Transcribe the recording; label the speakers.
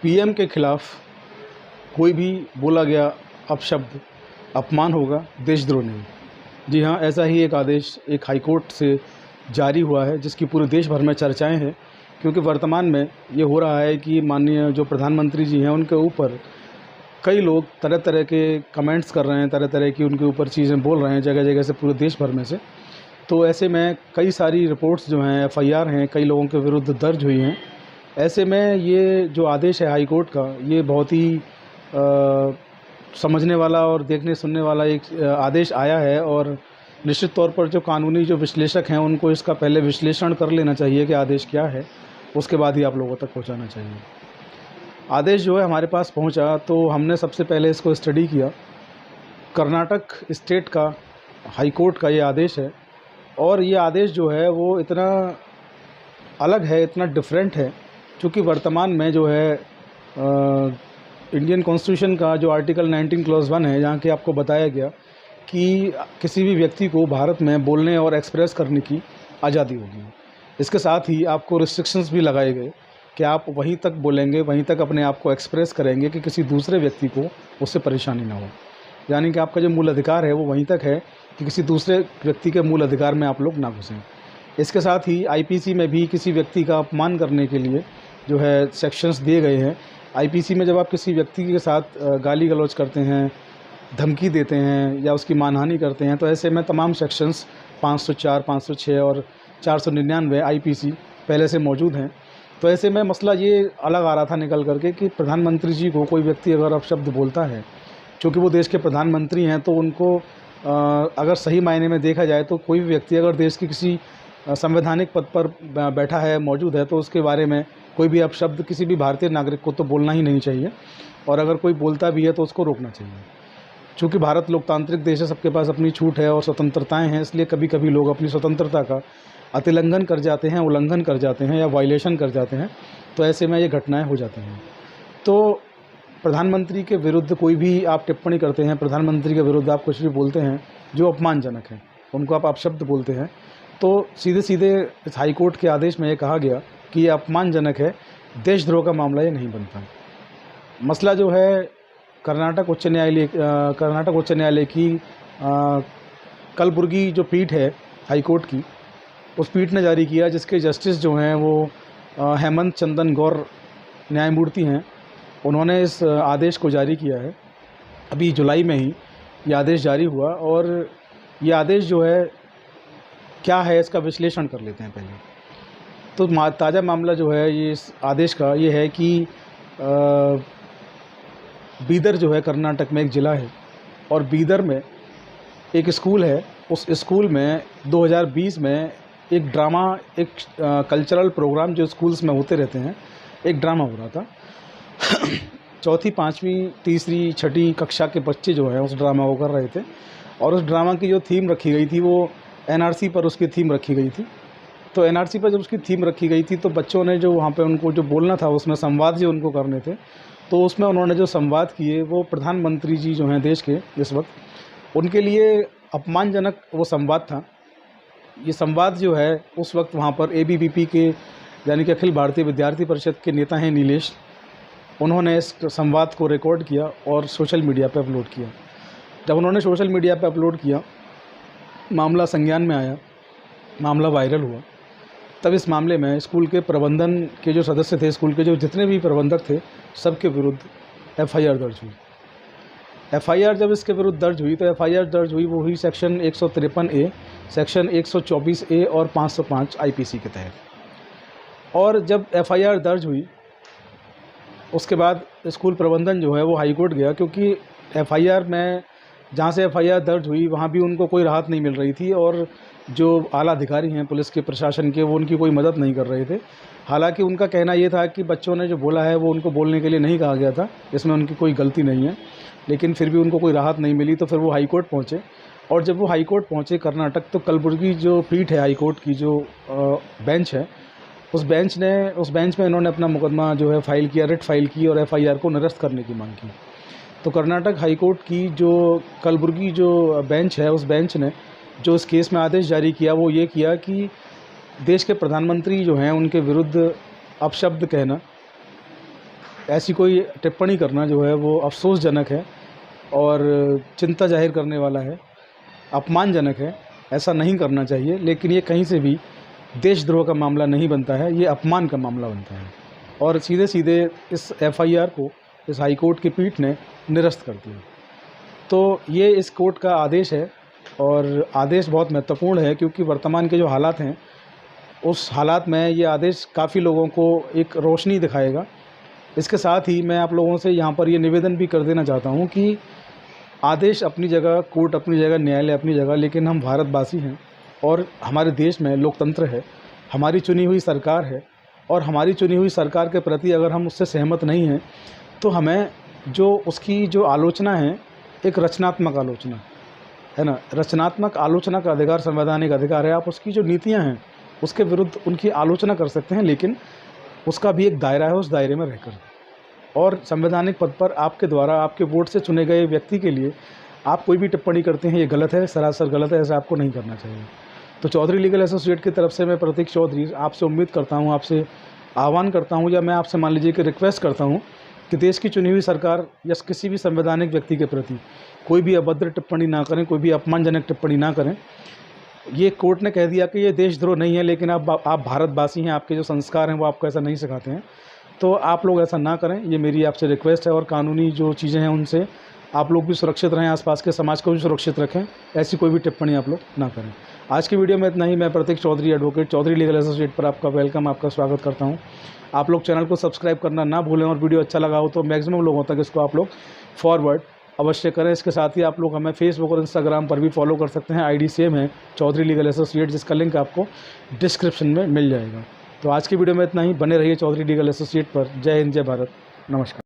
Speaker 1: PM के खिलाफ कोई भी बोला गया अपशब्द अपमान होगा, देशद्रोह नहीं। जी हाँ, ऐसा ही एक आदेश एक हाईकोर्ट से जारी हुआ है जिसकी पूरे देश भर में चर्चाएं हैं, क्योंकि वर्तमान में ये हो रहा है कि माननीय जो प्रधानमंत्री जी हैं उनके ऊपर कई लोग तरह तरह के कमेंट्स कर रहे हैं, तरह तरह की उनके ऊपर चीज़ें बोल रहे हैं जगह जगह से, पूरे देश भर में से। तो ऐसे में कई सारी रिपोर्ट्स जो हैं, एफआईआर हैं, कई लोगों के विरुद्ध दर्ज हुई हैं। ऐसे में ये जो आदेश है हाई कोर्ट का, ये बहुत ही समझने वाला और देखने सुनने वाला एक आदेश आया है, और निश्चित तौर पर जो कानूनी जो विश्लेषक हैं उनको इसका पहले विश्लेषण कर लेना चाहिए कि आदेश क्या है, उसके बाद ही आप लोगों तक पहुंचाना चाहिए। आदेश जो है हमारे पास पहुंचा तो हमने सबसे पहले इसको स्टडी किया। कर्नाटक स्टेट का हाई कोर्ट का ये आदेश है, और ये आदेश जो है वो इतना अलग है, इतना डिफरेंट है, क्योंकि वर्तमान में जो है इंडियन कॉन्स्टिट्यूशन का जो आर्टिकल 19 क्लॉज 1 है, जहाँ के आपको बताया गया कि किसी भी व्यक्ति को भारत में बोलने और एक्सप्रेस करने की आज़ादी होगी। इसके साथ ही आपको रिस्ट्रिक्शंस भी लगाए गए कि आप वहीं तक बोलेंगे, वहीं तक अपने आप को एक्सप्रेस करेंगे कि किसी दूसरे व्यक्ति को उससे परेशानी ना हो। यानी कि आपका जो मूल अधिकार है वो वहीं तक है कि किसी दूसरे व्यक्ति के मूल अधिकार में आप लोग ना घुसें। इसके साथ ही आईपीसी में भी किसी व्यक्ति का अपमान करने के लिए जो है सेक्शंस दिए गए हैं। आईपीसी में जब आप किसी व्यक्ति के साथ गाली गलौज करते हैं, धमकी देते हैं या उसकी मानहानि करते हैं, तो ऐसे में तमाम सेक्शंस 504, 506 और 499 आईपीसी पहले से मौजूद हैं। तो ऐसे में मसला ये अलग आ रहा था निकल करके कि प्रधानमंत्री जी को कोई व्यक्ति अगर अपशब्द बोलता है, क्योंकि वो देश के प्रधानमंत्री हैं, तो उनको अगर सही मायने में देखा जाए तो कोई भी व्यक्ति अगर देश के किसी संवैधानिक पद पर बैठा है, मौजूद है, तो उसके बारे में कोई भी अपशब्द किसी भी भारतीय नागरिक को तो बोलना ही नहीं चाहिए, और अगर कोई बोलता भी है तो उसको रोकना चाहिए। चूँकि भारत लोकतांत्रिक देश है, सबके पास अपनी छूट है और स्वतंत्रताएं हैं, इसलिए कभी कभी लोग अपनी स्वतंत्रता का अतिलंघन कर जाते हैं, उल्लंघन कर जाते हैं या वायलेशन कर जाते हैं, तो ऐसे में ये घटनाएं हो जाती हैं। तो प्रधानमंत्री के विरुद्ध कोई भी आप टिप्पणी करते हैं, प्रधानमंत्री के विरुद्ध आप कुछ भी बोलते हैं जो अपमानजनक है, उनको आप अपशब्द बोलते हैं, तो सीधे सीधे इस हाईकोर्ट के आदेश में ये कहा गया कि ये अपमानजनक है, देशद्रोह का मामला ये नहीं बनता। मसला जो है कर्नाटक उच्च न्यायालय की कलबुर्गी जो पीठ है हाईकोर्ट की, उस पीठ ने जारी किया, जिसके जस्टिस जो हैं वो हेमंत चंदन गौर न्यायमूर्ति हैं। उन्होंने इस आदेश को जारी किया है। अभी जुलाई में ही ये आदेश जारी हुआ, और ये आदेश जो है क्या है इसका विश्लेषण कर लेते हैं पहले। तो ताज़ा मामला जो है ये इस आदेश का ये है कि बीदर जो है कर्नाटक में एक ज़िला है, और बीदर में एक स्कूल है। उस स्कूल में 2020 में एक ड्रामा, एक कल्चरल प्रोग्राम जो स्कूल्स में होते रहते हैं, एक ड्रामा हो रहा था। चौथी, पाँचवीं, तीसरी, छठी कक्षा के बच्चे जो हैं उस ड्रामा को कर रहे थे, और उस ड्रामा की जो थीम रखी गई थी वो एनआरसी पर उसकी थीम रखी गई थी। तो एनआरसी पर जब उसकी थीम रखी गई थी तो बच्चों ने जो वहाँ पे उनको जो बोलना था, उसमें संवाद जो उनको करने थे, तो उसमें उन्होंने जो संवाद किए वो प्रधानमंत्री जी जो हैं देश के इस वक्त, उनके लिए अपमानजनक वो संवाद था। ये संवाद जो है उस वक्त वहाँ पर एबीवीपी के यानी कि अखिल भारतीय विद्यार्थी परिषद के नेता हैं नीलेश, उन्होंने इस संवाद को रिकॉर्ड किया और सोशल मीडिया पर अपलोड किया। जब उन्होंने सोशल मीडिया पर अपलोड किया, मामला संज्ञान में आया, मामला वायरल हुआ। तब इस मामले में स्कूल के प्रबंधन के जो सदस्य थे, स्कूल के जो जितने भी प्रबंधक थे, सबके विरुद्ध एफआईआर दर्ज हुई। एफआईआर जब इसके विरुद्ध दर्ज हुई तो एफआईआर दर्ज हुई वो हुई सेक्शन 153A, सेक्शन 124A और 505 आईपीसी के तहत। और जब एफआईआर दर्ज हुई उसके बाद स्कूल प्रबंधन जो है वो हाईकोर्ट गया, क्योंकि एफआईआर में जहाँ से एफआईआर दर्ज हुई वहाँ भी उनको कोई राहत नहीं मिल रही थी, और जो आला अधिकारी हैं पुलिस के, प्रशासन के, वो उनकी कोई मदद नहीं कर रहे थे। हालांकि उनका कहना ये था कि बच्चों ने जो बोला है वो उनको बोलने के लिए नहीं कहा गया था, इसमें उनकी कोई गलती नहीं है, लेकिन फिर भी उनको कोई राहत नहीं मिली। तो फिर वो हाईकोर्ट पहुँचे, और जब वो हाईकोर्ट पहुँचे कर्नाटक, तो कलबुर्गी जो पीठ है हाईकोर्ट की, जो बेंच है, उस बेंच में इन्होंने अपना मुकदमा जो है फाइल किया, रिट फाइल की, और एफआईआर को निरस्त करने की मांग की। तो कर्नाटक हाईकोर्ट की जो कलबुर्गी जो बेंच है, उस बेंच ने जो इस केस में आदेश जारी किया वो ये किया कि देश के प्रधानमंत्री जो हैं उनके विरुद्ध अपशब्द कहना ऐसी कोई टिप्पणी करना जो है वो अफ़सोसजनक है और चिंता जाहिर करने वाला है, अपमानजनक है। ऐसा नहीं करना चाहिए, लेकिन ये कहीं से भी देशद्रोह का मामला नहीं बनता है, ये अपमान का मामला बनता है और सीधे सीधे इस एफआईआर को इस हाई कोर्ट की पीठ ने निरस्त कर दिया। तो ये इस कोर्ट का आदेश है और आदेश बहुत महत्वपूर्ण है, क्योंकि वर्तमान के जो हालात हैं उस हालात में ये आदेश काफ़ी लोगों को एक रोशनी दिखाएगा। इसके साथ ही मैं आप लोगों से यहाँ पर ये निवेदन भी कर देना चाहता हूँ कि आदेश अपनी जगह, कोर्ट अपनी जगह, न्यायालय अपनी जगह, लेकिन हम भारतवासी हैं और हमारे देश में लोकतंत्र है, हमारी चुनी हुई सरकार है और हमारी चुनी हुई सरकार के प्रति अगर हम उससे सहमत नहीं हैं तो हमें जो उसकी जो आलोचना है, एक रचनात्मक आलोचना है ना, रचनात्मक आलोचना का अधिकार संवैधानिक अधिकार है। आप उसकी जो नीतियाँ हैं उसके विरुद्ध उनकी आलोचना कर सकते हैं, लेकिन उसका भी एक दायरा है, उस दायरे में रहकर। और संवैधानिक पद पर आपके द्वारा, आपके वोट से चुने गए व्यक्ति के लिए आप कोई भी टिप्पणी करते हैं, ये गलत है, सरासर गलत है, ऐसा आपको नहीं करना चाहिए। तो चौधरी लीगल एसोसिएट की तरफ से मैं प्रतीक चौधरी आपसे उम्मीद करता हूँ, आपसे आह्वान करता हूँ, या मैं आपसे मान लीजिए कि रिक्वेस्ट करता हूँ कि देश की चुनी हुई सरकार या किसी भी संवैधानिक व्यक्ति के प्रति कोई भी अभद्र टिप्पणी ना करें, कोई भी अपमानजनक टिप्पणी ना करें। ये कोर्ट ने कह दिया कि ये देशद्रोह नहीं है, लेकिन आप भारतवासी हैं, आपके जो संस्कार हैं वो आपको ऐसा नहीं सिखाते हैं, तो आप लोग ऐसा ना करें। ये मेरी आपसे रिक्वेस्ट है और कानूनी जो चीज़ें हैं उनसे आप लोग भी सुरक्षित रहें, आसपास के समाज को भी सुरक्षित रखें, ऐसी कोई भी टिप्पणी आप लोग ना करें। आज की वीडियो में इतना ही। मैं Pratik Chaudhary, advocate, Chaudhary legal associate पर आपका वेलकम, आपका स्वागत करता हूँ। आप लोग चैनल को सब्सक्राइब करना ना भूलें और वीडियो अच्छा लगा हो तो मैक्सिमम लोगों तक इसको आप लोग फॉरवर्ड अवश्य करें। इसके साथ ही आप लोग हमें फेसबुक और इंस्टाग्राम पर भी फॉलो कर सकते हैं, आईडी सेम है, चौधरी लीगल एसोसिएट, जिसका लिंक आपको डिस्क्रिप्शन में मिल जाएगा। तो आज की वीडियो में इतना ही। बने रहिए चौधरी लीगल एसोसिएट पर। जय हिंद, जय भारत, नमस्कार।